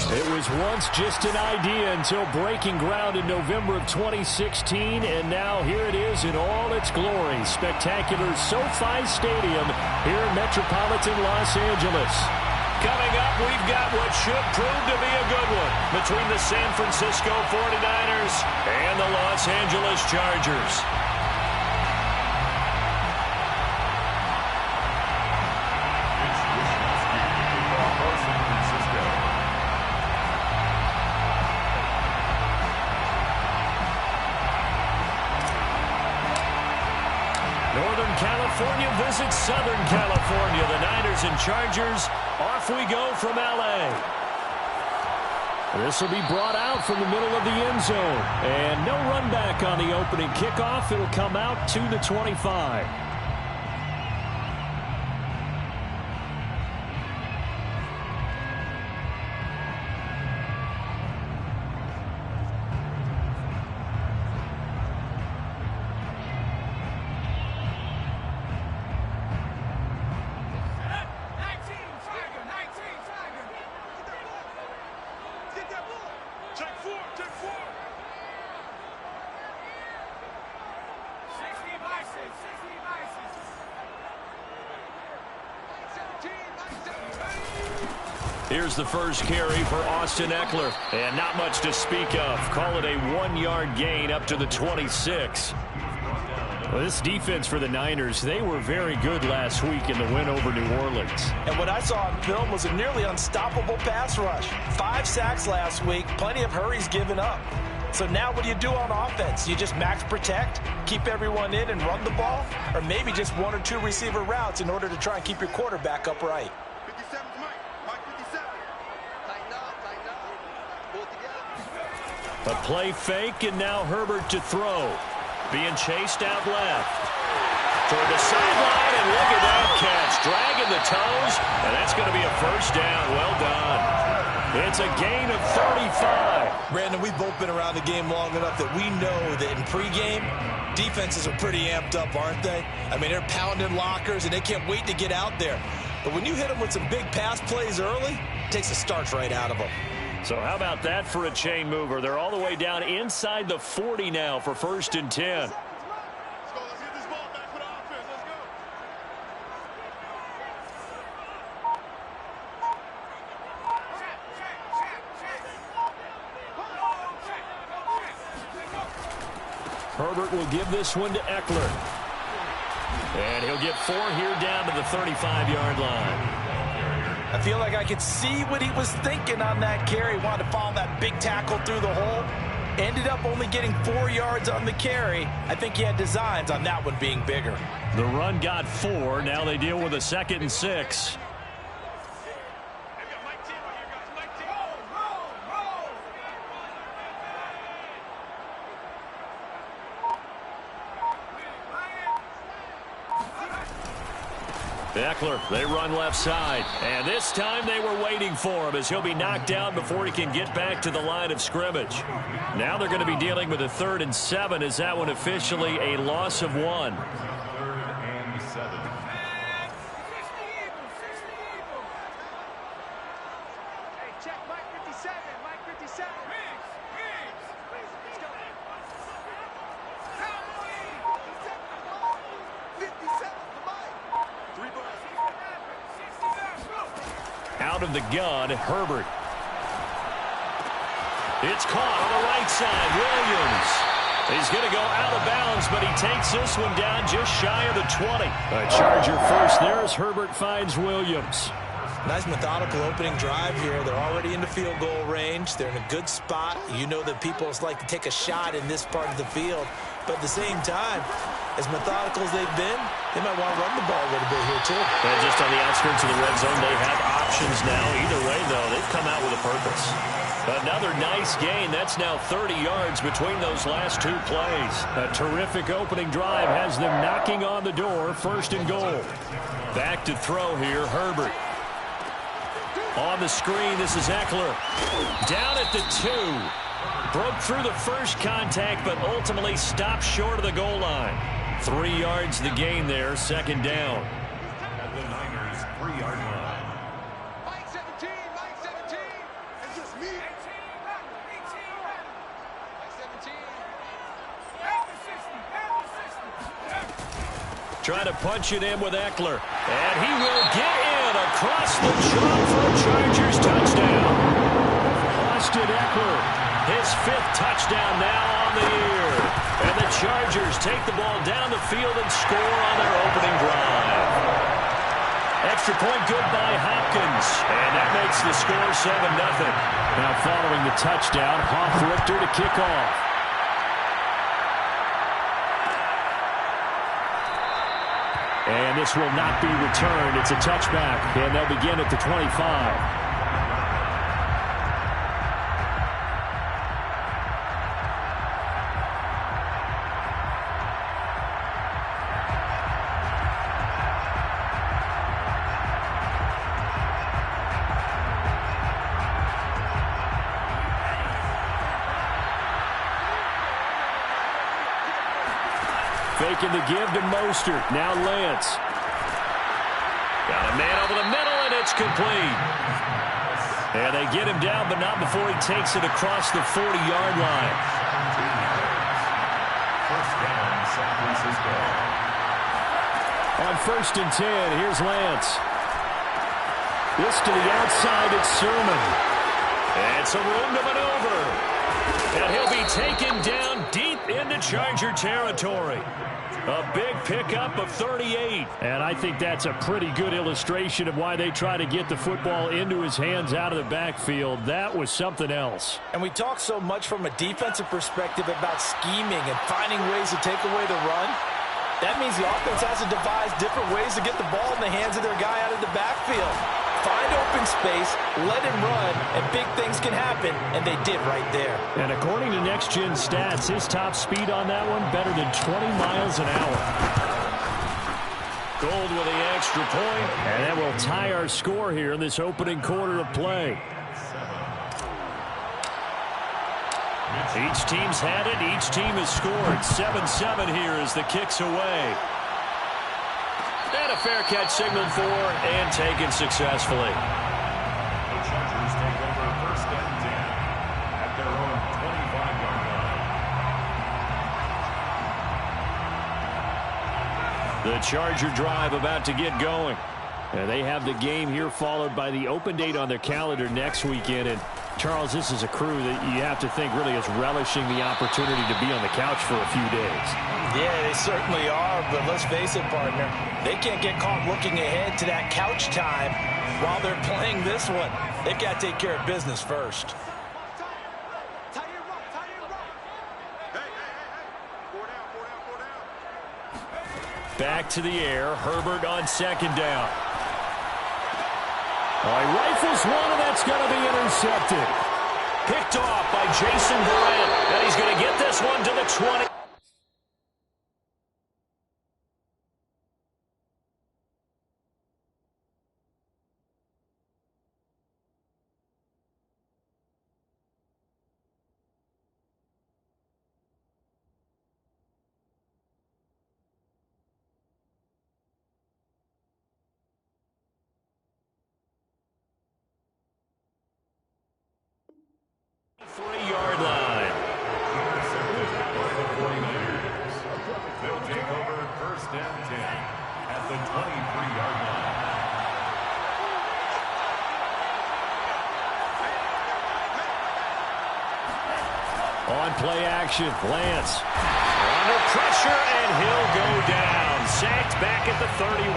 It was once just an idea until breaking ground in November of 2016, and now here it is in all its glory. Spectacular SoFi Stadium here in metropolitan Los Angeles. Coming up, we've got what should prove to be a good one between the San Francisco 49ers and the Los Angeles Chargers. Northern California visits Southern California. The Niners and Chargers, off we go from L.A. This will be brought out from the middle of the end zone. And no run back on the opening kickoff. It'll come out to the 25. Here's the first carry for Austin Eckler. And not much to speak of. Call it a 1-yard gain up to the 26. Well, this defense for the Niners, they were very good last week in the win over New Orleans. And what I saw on film was a nearly unstoppable pass rush. 5 sacks last week, plenty of hurries given up. So now what do you do on offense? You just max protect, keep everyone in and run the ball? Or maybe just 1 or 2 receiver routes in order to try and keep your quarterback upright? A play fake, and now Herbert to throw. Being chased out left. Toward the sideline, and look at that catch. Dragging the toes, and that's going to be a first down. Well done. It's a gain of 35. Brandon, we've both been around the game long enough that we know that in pregame, defenses are pretty amped up, aren't they? I mean, they're pounding lockers, and they can't wait to get out there. But when you hit them with some big pass plays early, it takes the starch right out of them. So how about that for a chain mover? They're all the way down inside the 40 now for 1st and 10. Let's get this ball back for the offense. Let's go. Herbert will give this one to Eckler. And he'll get 4 here down to the 35-yard line. I feel like I could see what he was thinking on that carry. Wanted to follow that big tackle through the hole. Ended up only getting 4 yards on the carry. I think he had designs on that one being bigger. The run got 4. Now they deal with a 2nd and 6. Eckler, they run left side. And this time they were waiting for him as he'll be knocked down before he can get back to the line of scrimmage. Now they're going to be dealing with a 3rd and 7. Is that one officially a loss of 1? 3rd and 7. Hey, check Mike 57. Mike 57. Out of the gun, Herbert. It's caught on the right side. Williams. He's going to go out of bounds, but he takes this one down just shy of the 20. A Charger first there as Herbert finds Williams. Nice methodical opening drive here. They're already in the field goal range. They're in a good spot. You know that people like to take a shot in this part of the field. But at the same time, as methodical as they've been, they might want to run the ball a little bit here too. And just on the outskirts of the red zone, they have options now. Either way, though, they've come out with a purpose. Another nice gain. That's now 30 yards between those last 2 plays. A terrific opening drive has them knocking on the door. 1st and goal. Back to throw here, Herbert. On the screen, this is Eckler. Down at the 2. Broke through the first contact, but ultimately stopped short of the goal line. 3 yards the gain there, 2nd down. The Niners 3-yard line. Mike 17, Mike 17. It's just me. trying to punch it in with Eckler. And he will get in across the chalk for a Chargers touchdown. Austin Eckler, his 5th touchdown now on the year. And the Chargers take the ball down the field and score on their opening drive. Extra point good by Hopkins. And that makes the score 7-0. Now following the touchdown, Hofrichter to kick off. And this will not be returned. It's a touchback, and they'll begin at the 25. Faking the give to Mostert. Now Lance. Got a man over the middle, and it's complete. And they get him down, but not before he takes it across the 40-yard line. First down, San Francisco. On 1st and 10, here's Lance. This to the outside, it's Sermon. And some room to maneuver. And he'll be taken down deep into Charger territory. A big pickup of 38. And I think that's a pretty good illustration of why they try to get the football into his hands out of the backfield. That was something else. And we talk so much from a defensive perspective about scheming and finding ways to take away the run. That means the offense has to devise different ways to get the ball in the hands of their guy out of the backfield. Find open space, let him run, and big things can happen, and they did right there. And according to Next Gen Stats, his top speed on that one better than 20 miles an hour. Gold with the extra point, and that will tie our score here in this opening quarter of play. Each team's had it. Each team has scored. 7-7 here as the kick's away. And a fair catch signaled for and taken successfully. The Chargers take over 1st and 10 at their own 25-yard line. The Charger drive about to get going. And they have the game here followed by the open date on their calendar next weekend. And Charles, this is a crew that you have to think really is relishing the opportunity to be on the couch for a few days. Yeah, they certainly are, but let's face it, partner. They can't get caught looking ahead to that couch time while they're playing this one. They've got to take care of business first. Back to the air. Herbert on 2nd down. Oh, he rifles one, and that's going to be intercepted. Picked off by Jason Verrett, and he's going to get this one to the 20. Yard line. They'll take over 1st and 10 at the 23-yard line. On play action, Lance. Under pressure, and he'll go down. Sacked back at the 31.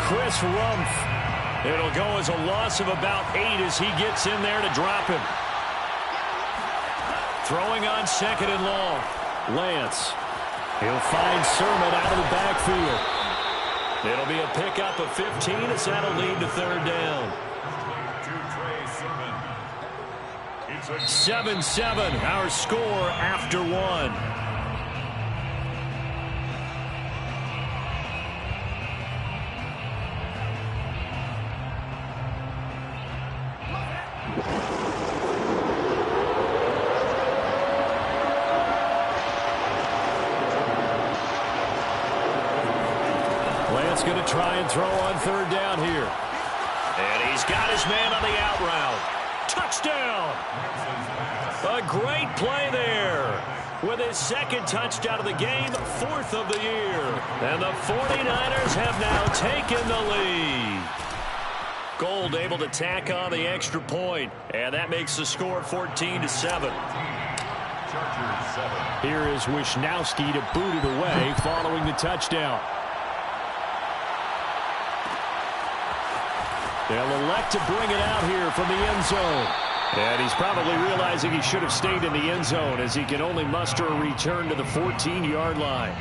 Chris Rumpf. It'll go as a loss of about 8 as he gets in there to drop him. Throwing on 2nd and long. Lance. He'll find Sermon out of the backfield. It'll be a pickup of 15 as that'll lead to 3rd down. 7-7, our score after 1. Lance going to try and throw on 3rd down here. And he's got his man on the out route. Touchdown! A great play there. with his second touchdown of the game, 4th of the year. And the 49ers have now taken the lead. Gold able to tack on the extra point, and that makes the score 14-7. Here is Wishnowski to boot it away following the touchdown. They'll elect to bring it out here from the end zone. And he's probably realizing he should have stayed in the end zone as he can only muster a return to the 14-yard line.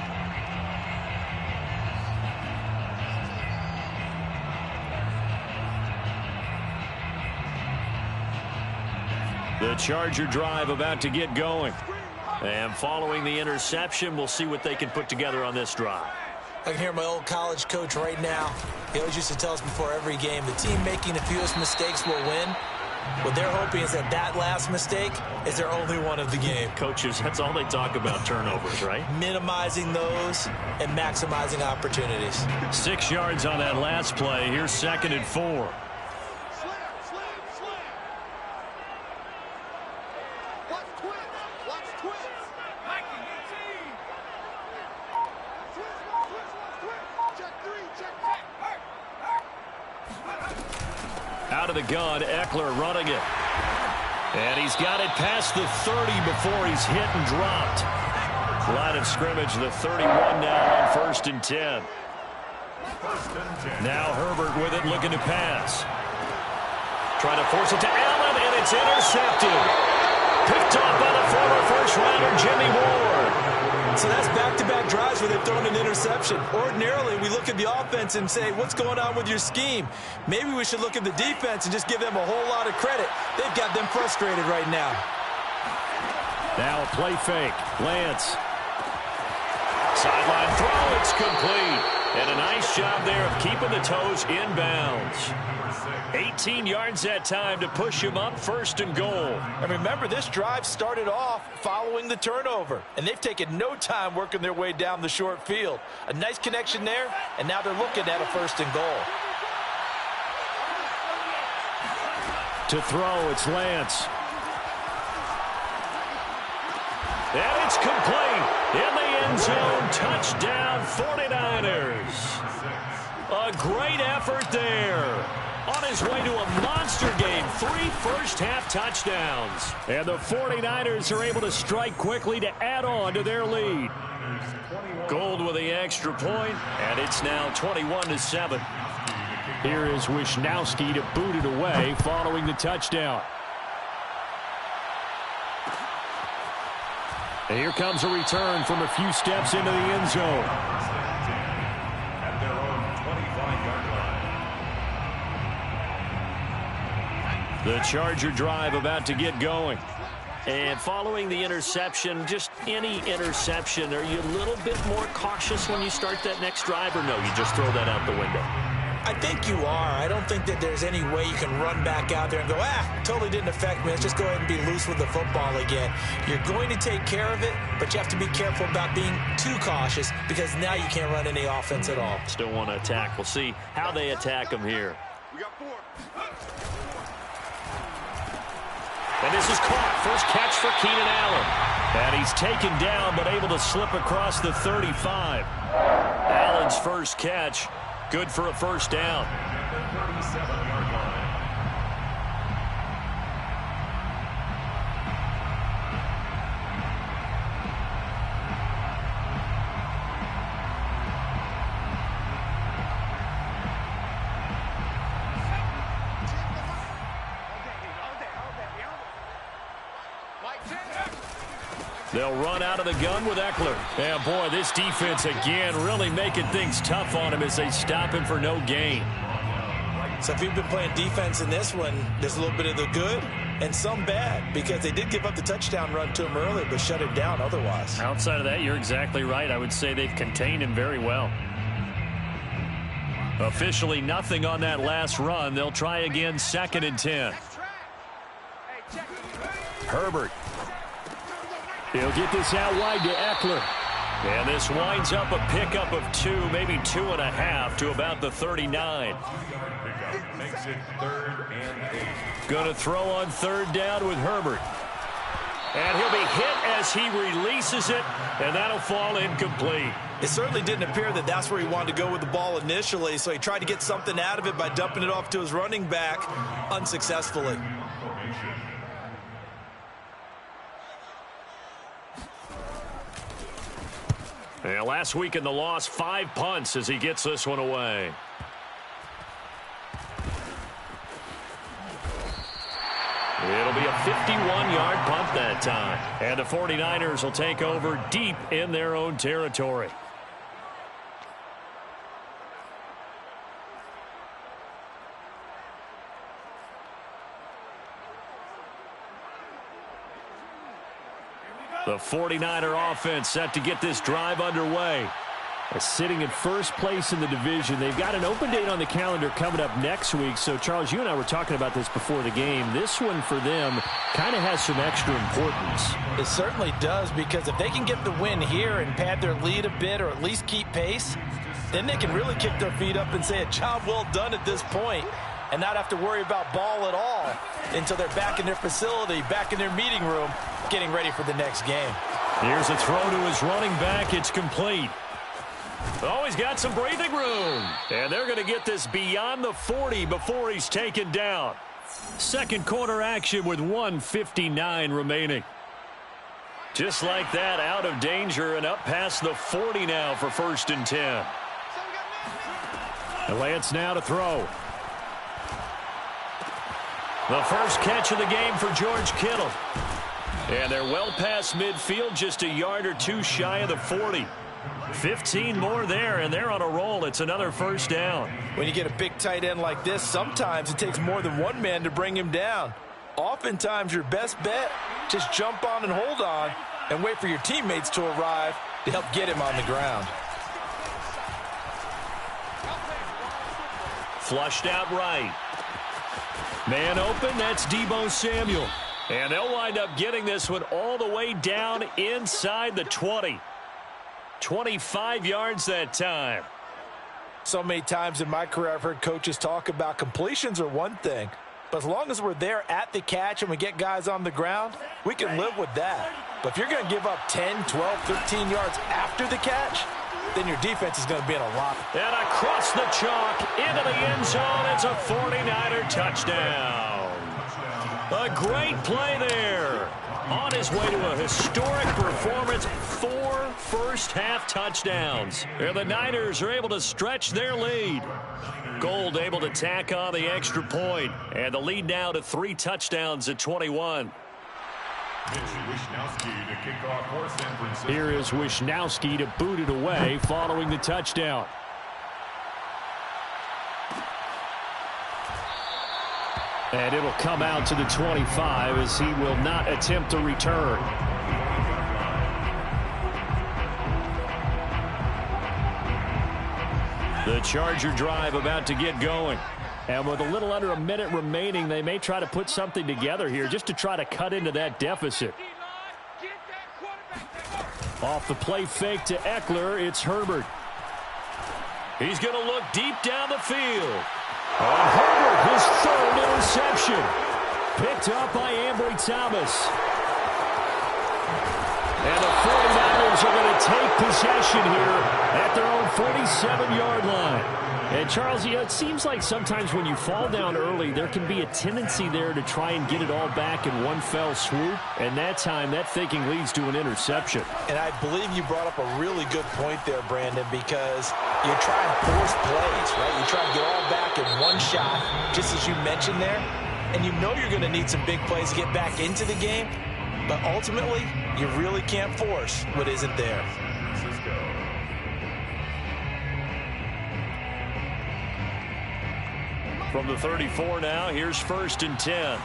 The Charger drive about to get going. And following the interception, we'll see what they can put together on this drive. I can hear my old college coach right now. He always used to tell us before every game, the team making the fewest mistakes will win. What they're hoping is that last mistake is their only one of the game. Coaches, that's all they talk about, turnovers, right? Minimizing those and maximizing opportunities. 6 yards on that last play. Here's 2nd and 4. Out of the gun, Eckler running it. And he's got it past the 30 before he's hit and dropped. Line of scrimmage, the 31 now on 1st and 10. Now Herbert with it, looking to pass. Trying to force it to Allen, and it's intercepted. Picked off by the former first-rounder, Jimmy Ward. So that's back-to-back drives where they've thrown an interception. Ordinarily, we look at the offense and say, what's going on with your scheme? Maybe we should look at the defense and just give them a whole lot of credit. They've got them frustrated right now. Now a play fake. Lance. Sideline throw, it's complete. And a nice job there of keeping the toes inbounds. 18 yards that time to push him up 1st and goal. And remember, this drive started off following the turnover, and they've taken no time working their way down the short field. A nice connection there, and now they're looking at a 1st and goal. To throw, it's Lance. And it's complete. In the end zone, touchdown 49ers. A great effort there. On his way to a monster game, 3 first-half touchdowns. And the 49ers are able to strike quickly to add on to their lead. Gold with the extra point, and it's now 21-7. Here is Wishnowski to boot it away following the touchdown. And here comes a return from a few steps into the end zone. At their own 25-yard line. The Charger drive about to get going. And following the interception, just any interception, are you a little bit more cautious when you start that next drive, or no, you just throw that out the window? I think you are. I don't think that there's any way you can run back out there and go, totally didn't affect me. Let's just go ahead and be loose with the football again. You're going to take care of it, but you have to be careful about being too cautious because now you can't run any offense at all. Still want to attack. We'll see how they attack them here. We got 4. And this is caught. First catch for Keenan Allen. And he's taken down but able to slip across the 35. Allen's first catch. Good for a first down. At the 37-yard line. They'll run out of the gun with Eckler. And boy, this defense again really making things tough on him as they stop him for no gain. So if you've been playing defense in this one, there's a little bit of the good and some bad because they did give up the touchdown run to him early but shut it down otherwise. Outside of that, you're exactly right. I would say they've contained him very well. Officially nothing on that last run. They'll try again 2nd and 10. Herbert. He'll get this out wide to Eckler. And this winds up a pickup of 2, maybe 2.5 to about the 39. Pickup makes it 3rd and 8. Going to throw on 3rd down with Herbert. And he'll be hit as he releases it, and that'll fall incomplete. It certainly didn't appear that that's where he wanted to go with the ball initially, so he tried to get something out of it by dumping it off to his running back unsuccessfully. And last week in the loss, 5 punts as he gets this one away. It'll be a 51-yard punt that time. And the 49ers will take over deep in their own territory. The 49er offense set to get this drive underway. Sitting in first place in the division. They've got an open date on the calendar coming up next week. So, Charles, you and I were talking about this before the game. This one for them kind of has some extra importance. It certainly does, because if they can get the win here and pad their lead a bit or at least keep pace, then they can really kick their feet up and say a job well done at this point and not have to worry about ball at all until they're back in their facility, back in their meeting room, getting ready for the next game. Here's a throw to his running back. It's complete. Oh, he's got some breathing room. And they're going to get this beyond the 40 before he's taken down. Second quarter action with 1:59 remaining. Just like that, out of danger and up past the 40 now for 1st and 10. And Lance now to throw. The first catch of the game for George Kittle. And they're well past midfield, just a yard or two shy of the 40. 15 more there, and they're on a roll. It's another first down. When you get a big tight end like this, sometimes it takes more than one man to bring him down. Oftentimes, your best bet, just jump on and hold on and wait for your teammates to arrive to help get him on the ground. Flushed out right. Man open, that's Deebo Samuel. And they'll wind up getting this one all the way down inside the 20. 25 yards that time. So many times in my career I've heard coaches talk about completions are one thing, but as long as we're there at the catch and we get guys on the ground, we can live with that. But if you're going to give up 10, 12, 13 yards after the catch, then your defense is going to be in a lot. And across the chalk, into the end zone, it's a 49er touchdown. A great play there. On his way to a historic performance, 4 first-half touchdowns. And the Niners are able to stretch their lead. Gold able to tack on the extra point. And the lead now to 3 touchdowns at 21. Here is Wishnowski to boot it away following the touchdown. And it'll come out to the 25 as he will not attempt to return. The Charger drive about to get going. And with a little under a minute remaining, they may try to put something together here just to try to cut into that deficit. Off the play fake to Eckler, it's Herbert. He's going to look deep down the field. And Herbert, his 3rd interception. Picked up by Ambry Thomas. And the 49ers are going to take possession here at their own 47-yard line. And, Charles, you know, it seems like sometimes when you fall down early, there can be a tendency there to try and get it all back in one fell swoop. And that time, that thinking leads to an interception. And I believe you brought up a really good point there, Brandon, because you try and force plays, right? You try to get all back in one shot, just as you mentioned there. And you know you're going to need some big plays to get back into the game. But ultimately, you really can't force what isn't there. From the 34 now, here's 1st and 10.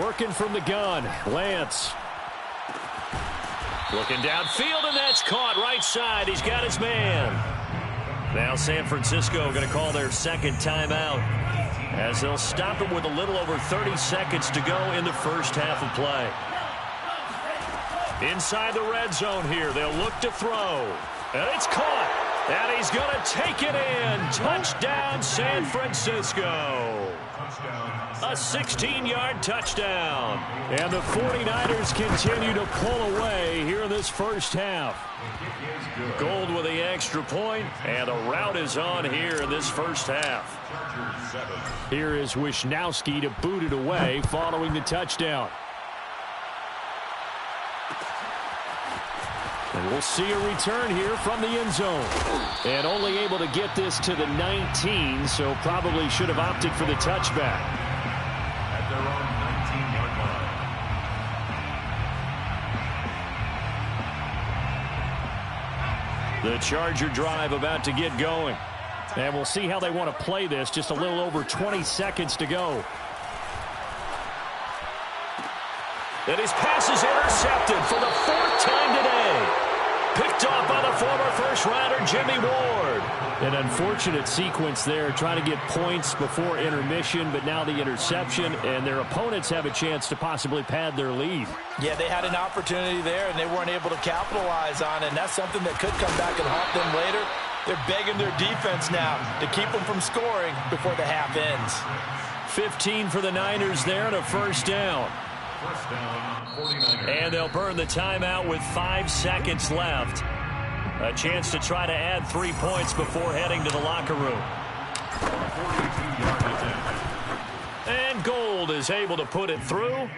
Working from the gun, Lance. Looking downfield, and that's caught right side. He's got his man. Now San Francisco going to call their second timeout as they'll stop it with a little over 30 seconds to go in the first half of play. Inside the red zone here, they'll look to throw. And it's caught. And he's going to take it in. Touchdown, San Francisco. A 16-yard touchdown. And the 49ers continue to pull away here in this first half. Gold with the extra point, and the route is on here in this first half. Here is Wisnowski to boot it away following the touchdown. And we'll see a return here from the end zone. And only able to get this to the 19, so probably should have opted for the touchback. At their own 19-yard line. The Charger drive about to get going. And we'll see how they want to play this. Just a little over 20 seconds to go. And his pass is intercepted for the 4th time today. Picked off by the former first-rounder Jimmy Ward. An unfortunate sequence there, trying to get points before intermission, but now the interception, and their opponents have a chance to possibly pad their lead. Yeah, they had an opportunity there, and they weren't able to capitalize on it, and that's something that could come back and haunt them later. They're begging their defense now to keep them from scoring before the half ends. 15 for the Niners there and a first down. First down, 49ers. And they'll burn the timeout with 5 seconds left. A chance to try to add 3 points before heading to the locker room. 42-yard attempt. And Gold is able to put it through.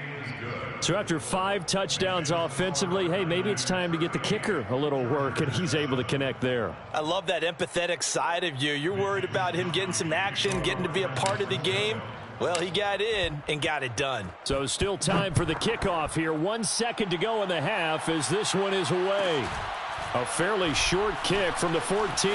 So after 5 touchdowns offensively, hey, maybe it's time to get the kicker a little work, and he's able to connect there. I love that empathetic side of you. You're worried about him getting some action, getting to be a part of the game. Well, he got in and got it done. So still time for the kickoff here. 1 second to go in the half as this one is away. A fairly short kick from the 14.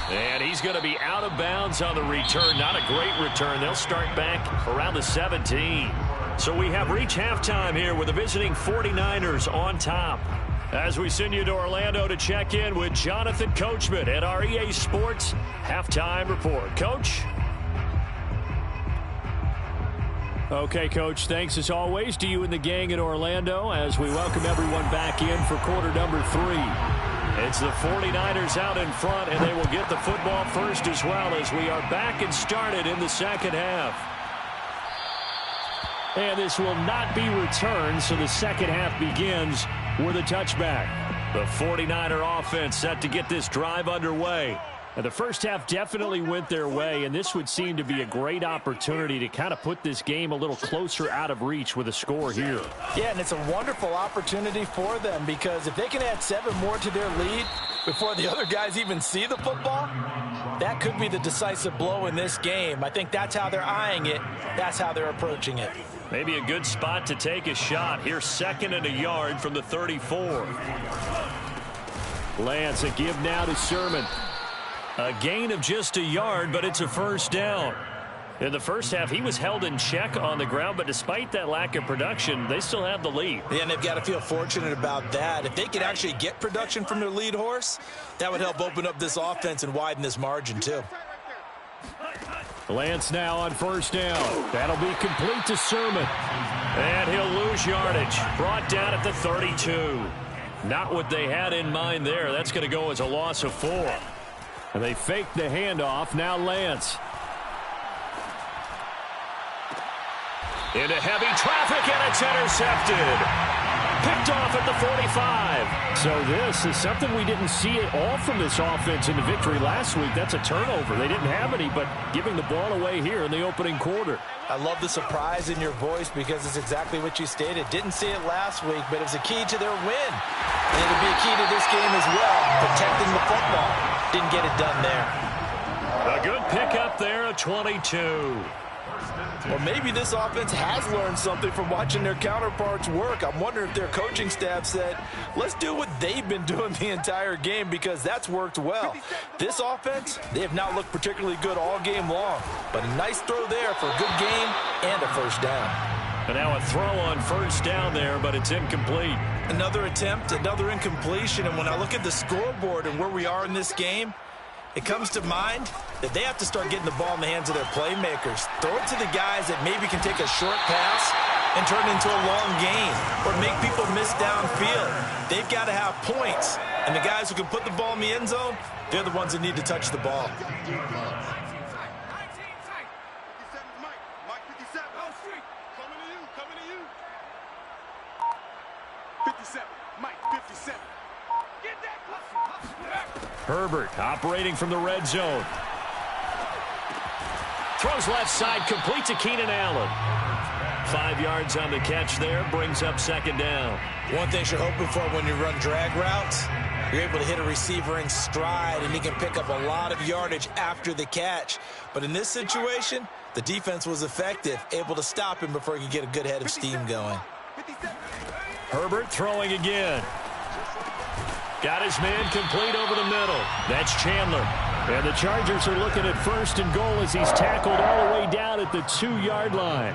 And he's going to be out of bounds on the return. Not a great return. They'll start back around the 17. So we have reached halftime here with the visiting 49ers on top. As we send you to Orlando to check in with Jonathan Coachman at our EA Sports Halftime Report. Coach? Okay, Coach, thanks as always to you and the gang in Orlando as we welcome everyone back in for quarter number 3. It's the 49ers out in front, and they will get the football first as well as we are back and started in the second half. And this will not be returned, so the second half begins with a touchback. The 49er offense set to get this drive underway. And the first half definitely went their way, and this would seem to be a great opportunity to kind of put this game a little closer out of reach with a score here. Yeah, and it's a wonderful opportunity for them because if they can add 7 more to their lead before the other guys even see the football, that could be the decisive blow in this game. I think that's how they're eyeing it. That's how they're approaching it. Maybe a good spot to take a shot. Here's 2nd and a yard from the 34. Lance, a give now to Sermon. A gain of just a yard, but it's a first down. In the first half, he was held in check on the ground, but despite that lack of production, they still have the lead. Yeah, and they've got to feel fortunate about that. If they could actually get production from their lead horse, that would help open up this offense and widen this margin, too. Lance now on first down. That'll be complete to Sermon. And he'll lose yardage. Brought down at the 32. Not what they had in mind there. That's going to go as a loss of 4. And they fake the handoff. Now Lance. Into heavy traffic, and it's intercepted. Picked off at the 45. So this is something we didn't see at all from this offense in the victory last week. That's a turnover. They didn't have any, but giving the ball away here in the opening quarter. I love the surprise in your voice because it's exactly what you stated. Didn't see it last week, but it was a key to their win. And it'll be a key to this game as well, protecting the football. Didn't get it done there. A good pickup there, a 22. Well, maybe this offense has learned something from watching their counterparts work. I'm wondering if their coaching staff said, let's do what they've been doing the entire game because that's worked well. This offense, they have not looked particularly good all game long, but a nice throw there for a good game and a first down. And now a throw on first down there, but it's incomplete. Another attempt, another incompletion, and when I look at the scoreboard and where we are in this game, it comes to mind that they have to start getting the ball in the hands of their playmakers. Throw it to the guys that maybe can take a short pass and turn it into a long gain or make people miss downfield. They've got to have points And the guys who can put the ball in the end zone, they're the ones that need to touch the ball. 57's Mike. Mike 57. Coming to you. Coming to you. 57. Mike 57. Get that. Herbert operating from the red zone. Throws left side, complete to Keenan Allen. 5 yards on the catch there, brings up second down. One thing you're hoping for when you run drag routes, you're able to hit a receiver in stride, and he can pick up a lot of yardage after the catch. But in this situation, the defense was effective, able to stop him before he could get a good head of steam going. Herbert throwing again. Got his man complete over the middle. That's Chandler. And the Chargers are looking at first and goal as he's tackled all the way down at the 2-yard line.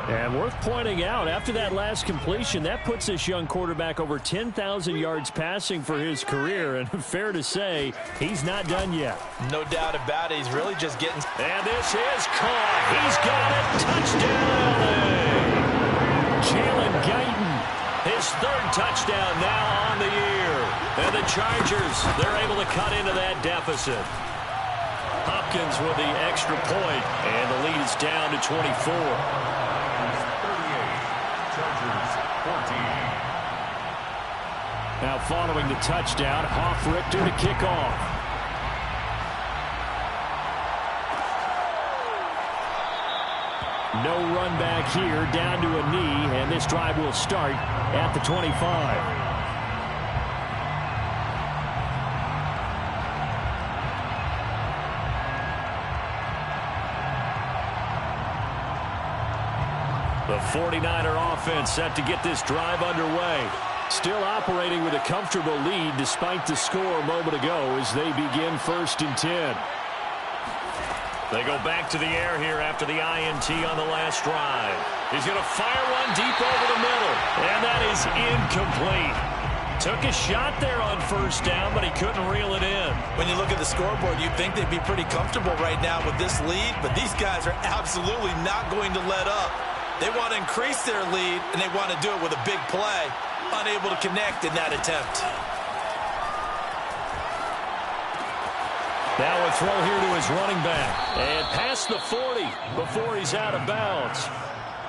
And worth pointing out, after that last completion, that puts this young quarterback over 10,000 yards passing for his career. And fair to say, he's not done yet. No doubt about it. He's really just getting... And this is caught. He's got it. Touchdown, LA. Jalen Guyton, his 3rd touchdown now on the year. And the Chargers, they're able to cut into that deficit. Hopkins with the extra point, and the lead is down to 24. 38. Chargers 14. Now following the touchdown, Hoff-Richter to kick off. No run back here, down to a knee, and this drive will start at the 25. The 49er offense set to get this drive underway. Still operating with a comfortable lead despite the score a moment ago as they begin 1st and 10. They go back to the air here after the INT on the last drive. He's going to fire one deep over the middle, and that is incomplete. Took a shot there on 1st down, but he couldn't reel it in. When you look at the scoreboard, you'd think they'd be pretty comfortable right now with this lead, but these guys are absolutely not going to let up. They want to increase their lead, and they want to do it with a big play. Unable to connect in that attempt. Now a throw here to his running back. And past the 40 before he's out of bounds.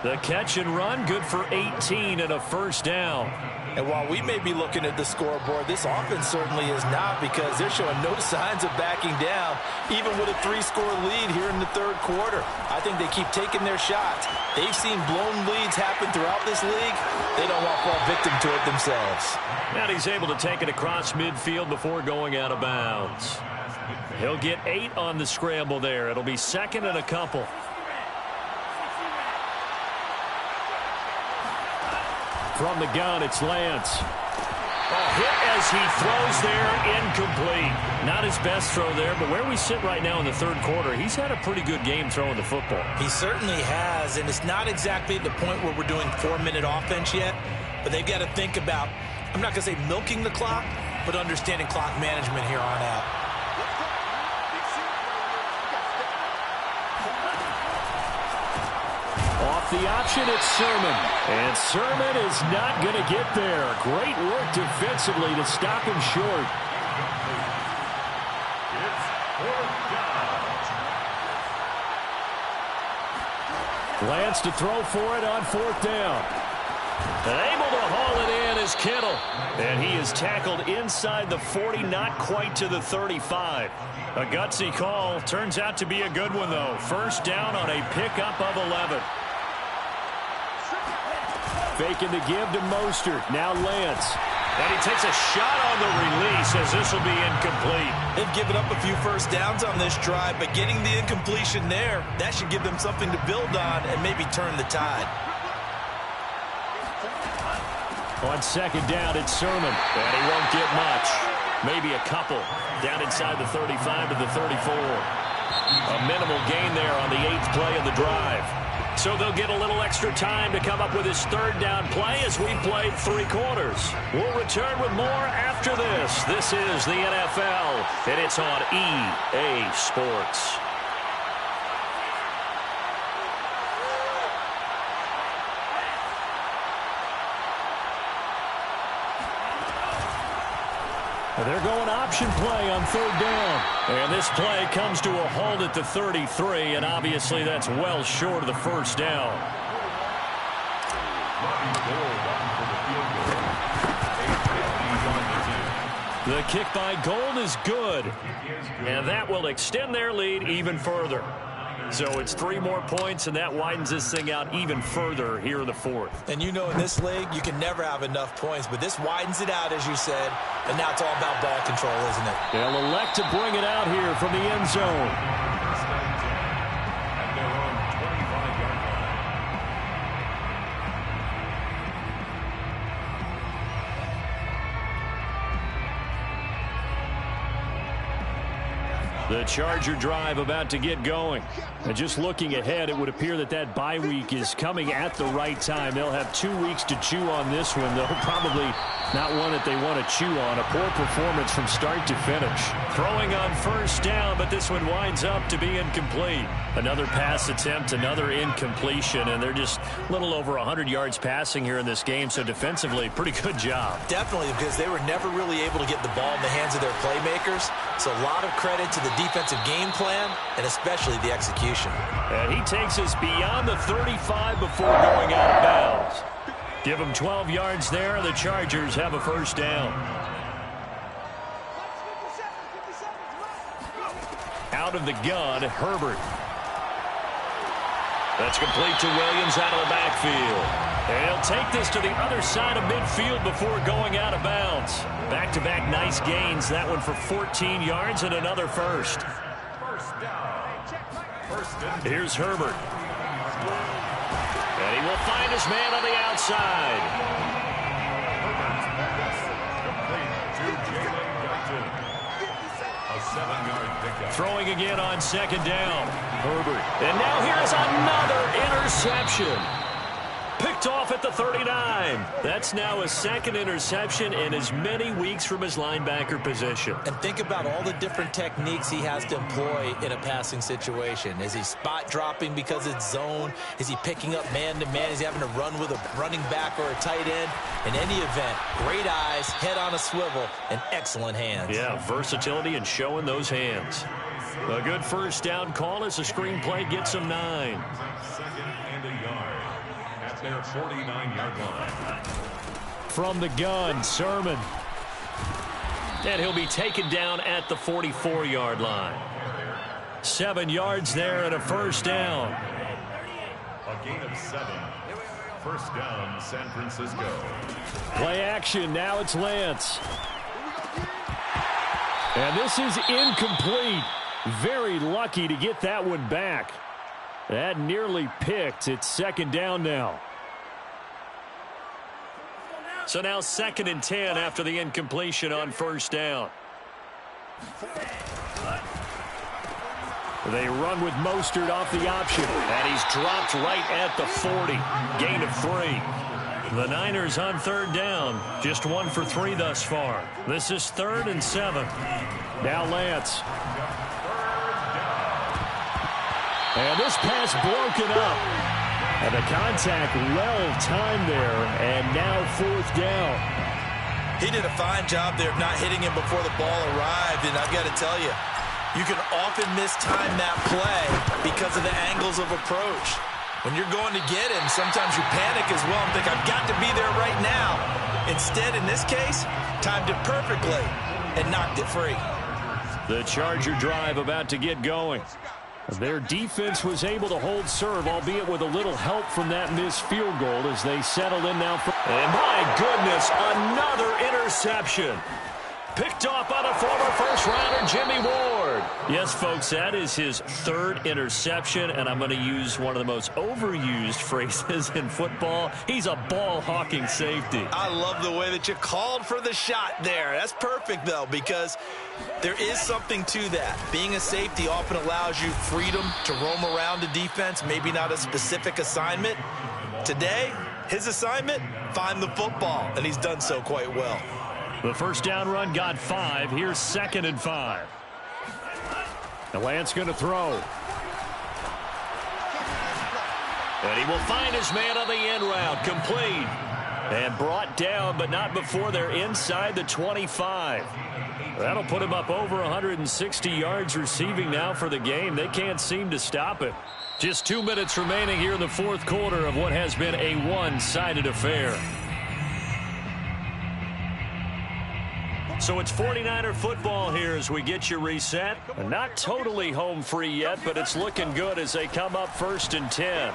The catch and run, good for 18 and a 1st down. And while we may be looking at the scoreboard, this offense certainly is not, because they're showing no signs of backing down, even with a 3-score lead here in the 3rd quarter. I think they keep taking their shots. They've seen blown leads happen throughout this league. They don't want to fall victim to it themselves. And he's able to take it across midfield before going out of bounds. He'll get 8 on the scramble there. It'll be 2nd and a couple. From the gun, it's Lance. A hit as he throws there, incomplete. Not his best throw there, but where we sit right now in the 3rd quarter, he's had a pretty good game throwing the football. He certainly has, and it's not exactly at the point where we're doing 4-minute offense yet, but they've got to think about, I'm not going to say milking the clock, but understanding clock management here on out. Off the option, it's Sermon. And Sermon is not going to get there. Great work defensively to stop him short. It's 4th down. Lance to throw for it on 4th down. And able to haul it in is Kittle. And he is tackled inside the 40, not quite to the 35. A gutsy call. Turns out to be a good one, though. 1st down on a pickup of 11. Faking the give to Mostert. Now Lance. And he takes a shot on the release as this will be incomplete. They've given up a few 1st downs on this drive, but getting the incompletion there, that should give them something to build on and maybe turn the tide. On 2nd down, it's Sermon. And he won't get much. Maybe a couple. Down inside the 35 to the 34. A minimal gain there on the 8th play of the drive. So they'll get a little extra time to come up with his 3rd down play as we played 3 quarters. We'll return with more after this. This is the NFL, and it's on EA Sports. They're going option play on third down. And this play comes to a halt at the 33, and obviously that's well short of the first down. The kick by Gold is good, and that will extend their lead even further. So it's 3 more points, and that widens this thing out even further here in the fourth. And you know in this league, you can never have enough points, but this widens it out, as you said, and now it's all about ball control, isn't it? They'll elect to bring it out here from the end zone. At their own 25-yard line. The Charger drive about to get going. And just looking ahead, it would appear that that bye week is coming at the right time. They'll have 2 weeks to chew on this one, though probably not one that they want to chew on. A poor performance from start to finish. Throwing on first down, but this one winds up to be incomplete. Another pass attempt, another incompletion, and they're just a little over 100 yards passing here in this game, so defensively, pretty good job. Definitely, because they were never really able to get the ball in the hands of their playmakers, so a lot of credit to the defensive game plan and especially the execution. And he takes us beyond the 35 before going out of bounds. Give him 12 yards there. The Chargers have a first down. Out of the gun, Herbert. That's complete to Williams out of the backfield. And he'll take this to the other side of midfield before going out of bounds. Back-to-back nice gains. That one for 14 yards and another first. Here's Herbert. And he will find his man on the outside. A 7-yard pickup. Throwing again on second down. Herbert. And now here's another interception. Picked off at the 39. That's now a second interception in as many weeks from his linebacker position. And think about all the different techniques he has to employ in a passing situation. Is he spot dropping because it's zone? Is he picking up man-to-man? Is he having to run with a running back or a tight end? In any event, great eyes, head on a swivel, and excellent hands. Yeah, versatility and showing those hands. A good first down call as the screenplay gets him 9. Second and a yard. At their 49-yard line. From the gun, Sermon. And he'll be taken down at the 44-yard line. 7 yards there and a first down. A gain of 7. First down, San Francisco. Play action. Now it's Lance. And this is incomplete. Very lucky to get that one back. That nearly picked. It's second down now. So now 2nd and 10 after the incompletion on first down. They run with Mostert off the option. And he's dropped right at the 40. Gain of 3. The Niners on third down. Just 1 for 3 thus far. This is 3rd and 7. Now Lance. And this pass broken up. And the contact well timed there. And now 4th down. He did a fine job there of not hitting him before the ball arrived. And I've got to tell you, you can often mistime that play because of the angles of approach. When you're going to get him, sometimes you panic as well and think, I've got to be there right now. Instead, in this case, timed it perfectly and knocked it free. The Charger drive about to get going. Their defense was able to hold serve, albeit with a little help from that missed field goal as they settled in now. And my goodness, another interception. Picked off by the former first-rounder Jimmy Ward. Yes, folks, that is his 3rd interception, and I'm going to use one of the most overused phrases in football. He's a ball-hawking safety. I love the way that you called for the shot there. That's perfect, though, because there is something to that. Being a safety often allows you freedom to roam around the defense, maybe not a specific assignment. Today, his assignment, find the football, and he's done so quite well. The first down run got 5. Here's 2nd and 5. And Lance going to throw. And he will find his man on the end route. Complete. And brought down, but not before they're inside the 25. That'll put him up over 160 yards receiving now for the game. They can't seem to stop it. Just 2 minutes remaining here in the fourth quarter of what has been a one-sided affair. So it's 49er football here as we get you reset. Not totally home free yet, but it's looking good as they come up 1st and 10.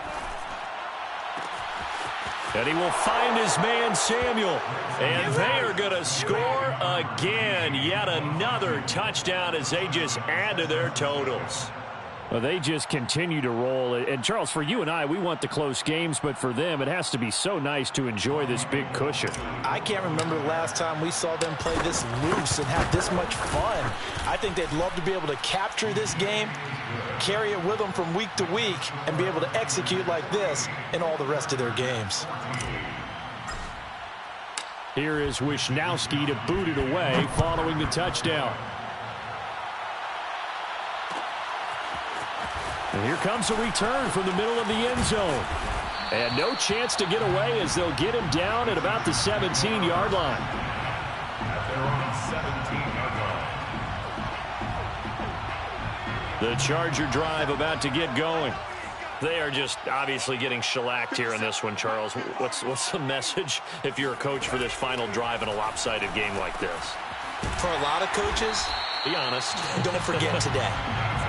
And he will find his man, Samuel. And they are going to score again. Yet another touchdown as they just add to their totals. Well, they just continue to roll. And, Charles, for you and I, we want the close games, but for them, it has to be so nice to enjoy this big cushion. I can't remember the last time we saw them play this loose and have this much fun. I think they'd love to be able to capture this game, carry it with them from week to week, and be able to execute like this in all the rest of their games. Here is Wisnowski to boot it away following the touchdown. And here comes a return from the middle of the end zone. And no chance to get away as they'll get him down at about the 17-yard line. At their own 17-yard line. The Charger drive about to get going. They are just obviously getting shellacked here in this one, Charles. What's the message if you're a coach for this final drive in a lopsided game like this? For a lot of coaches, be honest. Don't forget today.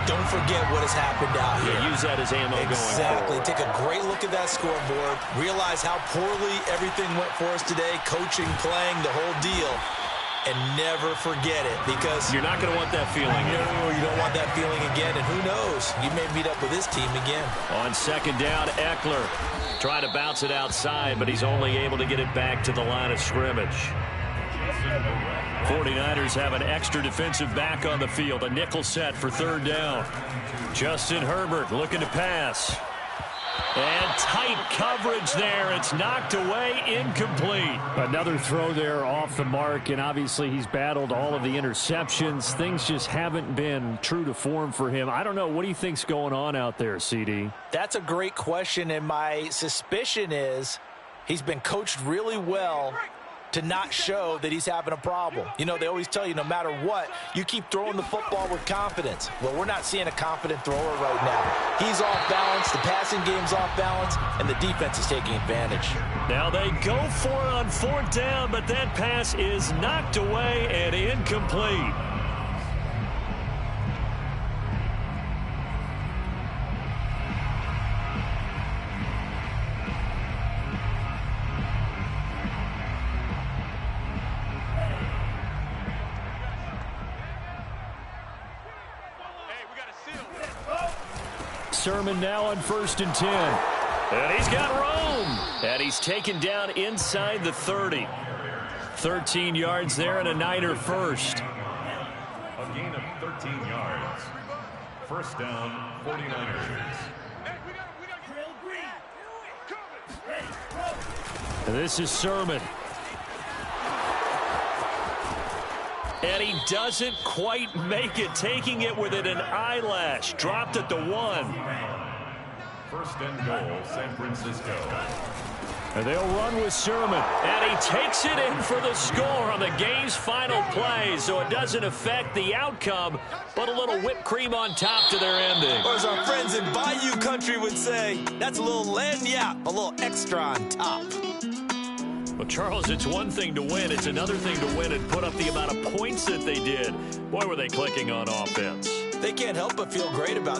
Don't forget what has happened out here. Yeah, use that as ammo going forward. Exactly. Take a great look at that scoreboard. Realize how poorly everything went for us today. Coaching, playing, the whole deal. And never forget it, because you're not going to want that feeling again. No, you don't want that feeling again. And who knows? You may meet up with this team again. On 2nd down, Eckler trying to bounce it outside, but he's only able to get it back to the line of scrimmage. 49ers have an extra defensive back on the field. A nickel set for 3rd down. Justin Herbert looking to pass. And tight coverage there. It's knocked away, incomplete. Another throw there off the mark, and obviously he's battled all of the interceptions. Things just haven't been true to form for him. I don't know. What do you think's going on out there, CD? That's a great question, and my suspicion is he's been coached really well to not show that he's having a problem. You know, they always tell you no matter what, you keep throwing the football with confidence. Well, we're not seeing a confident thrower right now. He's off balance, the passing game's off balance, and the defense is taking advantage. Now they go for it on 4th down, but that pass is knocked away and incomplete. Sermon now on 1st and 10. And he's got room. And he's taken down inside the 30. 13 yards there and a Niner first. A gain of 13 yards. 1st down, 49ers. And this is Sermon. And he doesn't quite make it, taking it within an eyelash. Dropped at the 1. 1st and goal, San Francisco. And they'll run with Sermon. And he takes it in for the score on the game's final play. So it doesn't affect the outcome, but a little whipped cream on top to their ending. Or as our friends in Bayou Country would say, that's a little lagniappe, a little extra on top. Well, Charles, it's one thing to win. It's another thing to win and put up the amount of points that they did. Boy, were they clicking on offense. They can't help but feel great about it.